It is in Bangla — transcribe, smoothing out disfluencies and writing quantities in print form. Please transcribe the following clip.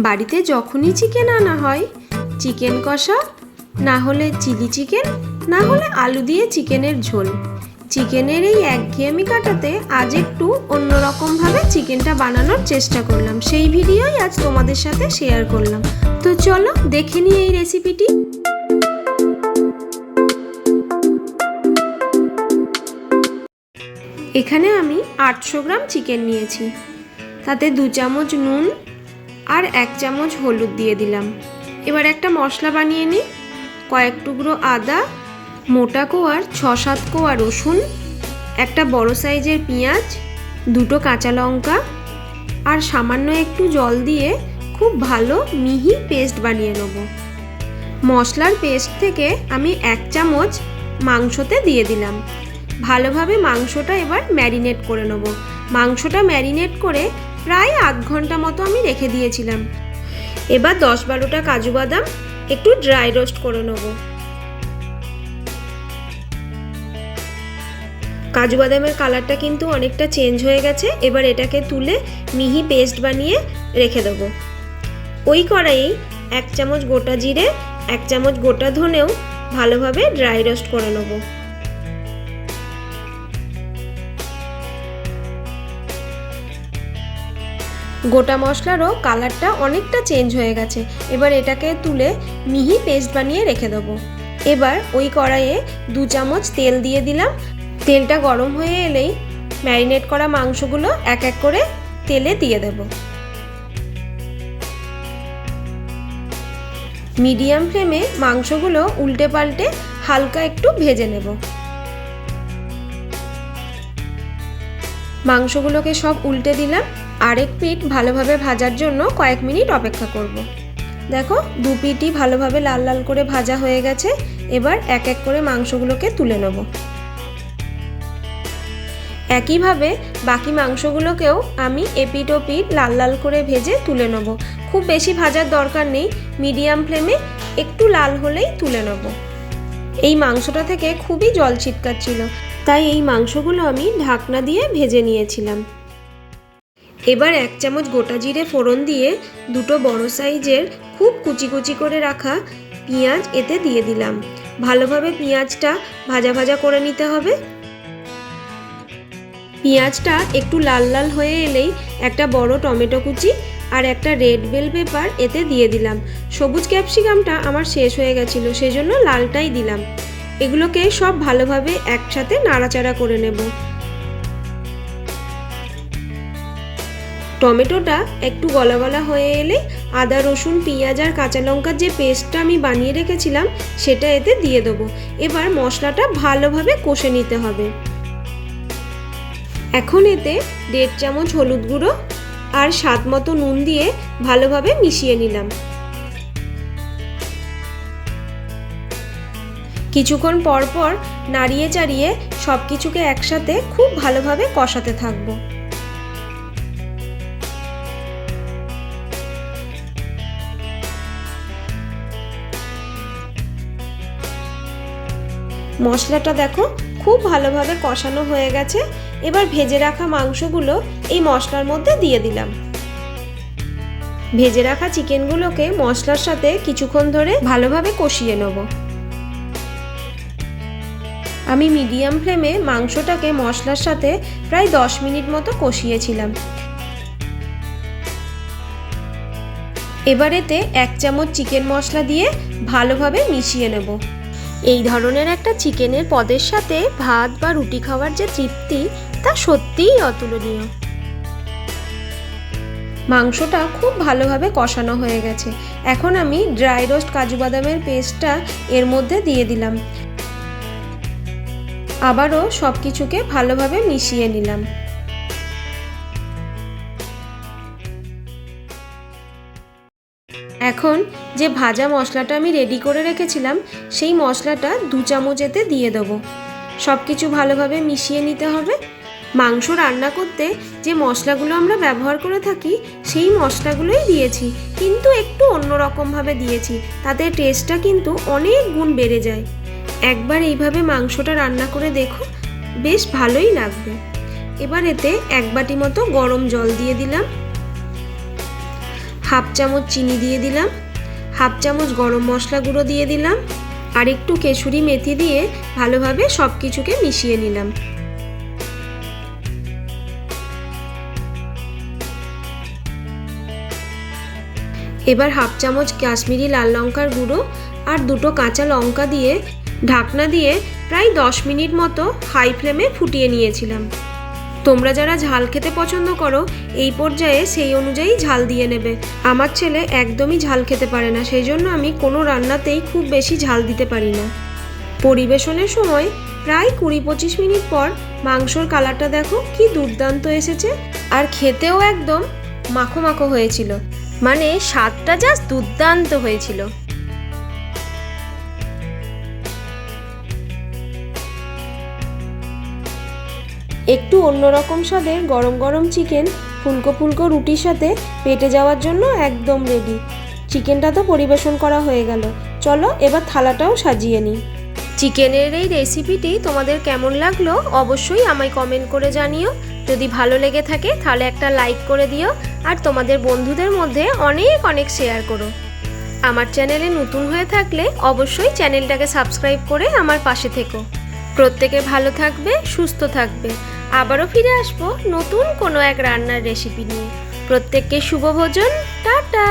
বাড়িতে যখনই চিকেন আনা হয়, চিকেন কষা, না হলে চিলি চিকেন, না হলে আলু দিয়ে চিকেনের ঝোল, চিকেনের এই একঘেয়েমি কাটাতে আজ একটু অন্যরকমভাবে চিকেনটা বানানোর চেষ্টা করলাম। সেই ভিডিওই আজ তোমাদের সাথে শেয়ার করলাম। তো চলো দেখে নিই এই রেসিপিটি। এখানে আমি 800 গ্রাম চিকেন নিয়েছি। তাতে 2 চামচ নুন আর 1 চামচ হলুদ দিয়ে দিলাম। এবার একটা মশলা বানিয়ে নিই। কয়েক টুকরো আদা, মোটা কোয়ার 6-7 কোয়া রসুন, একটা বড় সাইজের পেঁয়াজ, 2টো কাঁচা লঙ্কা আর সামান্য একটু জল দিয়ে খুব ভালো মিহি পেস্ট বানিয়ে নেব। মশলার পেস্ট থেকে আমি 1 চামচ মাংসতে দিয়ে দিলাম। ভালোভাবে মাংসটা এবার ম্যারিনেট করে নেব। মাংসটা ম্যারিনেট করে প্রায় আধ ঘন্টা মতো আমি রেখে দিয়েছিলাম। এবার 10-12টা কাজু বাদাম একটু ড্রাই রোস্ট করে নেব। কাজু বাদামের কালারটা কিন্তু অনেকটা চেঞ্জ হয়ে গেছে। এবার এটাকে তুলে মিহি পেস্ট বানিয়ে রেখে দেবো। ওই কড়াইয়ে 1 চামচ গোটা জিরে, 1 চামচ গোটা ধনেও ভালোভাবে ড্রাই রোস্ট করে নেব। গোটা মশলারও কালারটা অনেকটা চেঞ্জ হয়ে গেছে। এবার এটাকে তুলে মিহি পেস্ট বানিয়ে রেখে দেবো। এবার ওই কড়াইয়ে 2 চামচ তেল দিয়ে দিলাম। তেলটা গরম হয়ে এলেই ম্যারিনেট করা মাংসগুলো এক এক করে তেলে দিয়ে দেব। মিডিয়াম ফ্লেমে মাংসগুলো উল্টে পাল্টে হালকা একটু ভেজে নেব। মাংসগুলোকে সব উল্টে দিলাম। আরেক পিঠ ভালোভাবে ভাজার জন্য কয়েক মিনিট অপেক্ষা করব। দেখো 2 পিঠই ভালোভাবে লাল লাল করে ভাজা হয়ে গেছে। এবার এক এক করে মাংসগুলোকে তুলে নেব। একইভাবে বাকি মাংসগুলোকেও আমি এপিঠ ওপিঠ লাল লাল করে ভেজে তুলে নেব। খুব বেশি ভাজার দরকার নেই, মিডিয়াম ফ্লেমে একটু লাল হলেই তুলে নেব। এই মাংসটা থেকে খুবই জল ছিটকাচ্ছিল, তাই এই মাংসগুলো আমি ঢাকনা দিয়ে ভেজে নিয়েছিলাম। এবার 1 চামচ গোটা জিরে ফোড়ন দিয়ে 2টো বড় সাইজের খুব কুচি কুচি করে রাখা পেঁয়াজ এতে দিয়ে দিলাম। ভালোভাবে পেঁয়াজটা ভাজা ভাজা করে নিতে হবে। পেঁয়াজটা একটু লাল লাল হয়ে এলেই একটা বড় টমেটো কুচি আর একটা রেড বেল পেপার এতে দিয়ে দিলাম। সবুজ ক্যাপসিকামটা আমার শেষ হয়ে গেছিলো, সেজন্য লালটাই দিলাম। এগুলোকে সব ভালোভাবে একসাথে নাড়াচাড়া করে নেব। টমেটোটা একটু গলা গলা হয়ে এলে আদা রসুন পেঁয়াজ আর কাঁচা লঙ্কার যে পেস্টটা আমি বানিয়ে রেখেছিলাম সেটা এতে দিয়ে দেবো। এবার মশলাটা ভালোভাবে কষে নিতে হবে। এখন এতে 1.5 চামচ হলুদ গুঁড়ো আর স্বাদ মতো নুন দিয়ে ভালোভাবে মিশিয়ে নিলাম। কিছুক্ষণ পর পর নাড়িয়ে চাড়িয়ে সব কিছুকে একসাথে খুব ভালোভাবে কষাতে থাকবো। মশলাটা দেখো খুব ভালোভাবে কষানো হয়ে গেছে। এবার ভেজে রাখা মাংসগুলো এই মশলার মধ্যে দিয়ে দিলাম। ভেজে রাখা চিকেনগুলোকে মশলার সাথে কিছুক্ষণ ধরে ভালোভাবে কষিয়ে নেব। আমি মিডিয়াম ফ্লেমে মাংসটাকে মশলার সাথে প্রায় 10 মিনিট মতো কষিয়েছিলাম। এবার এতে 1 চামচ চিকেন মশলা দিয়ে ভালোভাবে মিশিয়ে নেব। এই ধরনের একটা চিকেনের পদের সাথে ভাত বা রুটি খাওয়ার যে তৃপ্তি, তা সত্যিই অতুলনীয়। মাংসটা খুব ভালোভাবে কষানো হয়ে গেছে। এখন আমি ড্রাই রোস্ট কাজু বাদামের পেস্টটা এর মধ্যে দিয়ে দিলাম। আবারও সব কিছুকে ভালোভাবে মিশিয়ে নিলাম। এখন যে ভাজা মশলাটা আমি রেডি করে রেখেছিলাম সেই মশলাটা 2 চামচ এতে দিয়ে দেবো। সব কিছু ভালোভাবে মিশিয়ে নিতে হবে। মাংস রান্না করতে যে মশলাগুলো আমরা ব্যবহার করে থাকি সেই মশলাগুলোই দিয়েছি, কিন্তু একটু অন্যরকমভাবে দিয়েছি। তাতে টেস্টটা কিন্তু অনেক গুণ বেড়ে যায়। একবার এইভাবে মাংসটা রান্না করে দেখো, বেশ ভালোই লাগবে। এবার এতে 1 বাটি মতো গরম জল দিয়ে দিলাম। হাফ চামচ চিনি দিয়ে দিলাম, হাফ চামচ গরম মশলা গুঁড়ো দিয়ে দিলাম, আর একটু কেশরি মেথি দিয়ে ভালোভাবে সব কিছুকে মিশিয়ে নিলাম। এবার হাফ চামচ কাশ্মীরি লাল লঙ্কার গুঁড়ো আর দুটো কাঁচা লঙ্কা দিয়ে ঢাকনা দিয়ে প্রায় 10 মিনিট মতো হাই ফ্লেমে ফুটিয়ে নিয়েছিলাম। তোমরা যারা ঝাল খেতে পছন্দ করো এই পর্যায়ে সেই অনুযায়ী ঝাল দিয়ে নেবে। আমার ছেলে একদমই ঝাল খেতে পারে না, সেই জন্য আমি কোনো রান্নাতেই খুব বেশি ঝাল দিতে পারি না। পরিবেশনের সময় প্রায় 20-25 মিনিট পর মাংসর কালারটা দেখো কি দুর্দান্ত এসেছে, আর খেতেও একদম মাখো মাখো হয়েছিল, মানে স্বাদটা জাস্ট দুর্দান্ত হয়েছিল। একটু অন্যরকম স্বাদের গরম গরম চিকেন ফুলকো ফুলকো রুটির সাথে পেটে যাওয়ার জন্য একদম রেডি। চিকেনটা তো পরিবেশন করা হয়ে গেল, চলো এবার থালাটাও সাজিয়ে নিই। চিকেনের এই রেসিপিটি তোমাদের কেমন লাগলো অবশ্যই আমায় কমেন্ট করে জানিও। যদি ভালো লেগে থাকে তাহলে একটা লাইক করে দিও, আর তোমাদের বন্ধুদের মধ্যে অনেক অনেক শেয়ার করো। আমার চ্যানেলে নতুন হয়ে থাকলে অবশ্যই চ্যানেলটাকে সাবস্ক্রাইব করে আমার পাশে থেকো। প্রত্যেকে ভালো থাকবে, সুস্থ থাকবে। আবারও ফিরে আসবো নতুন কোনো এক রান্নার রেসিপি নিয়ে। প্রত্যেককে শুভ ভোজন, টাটা।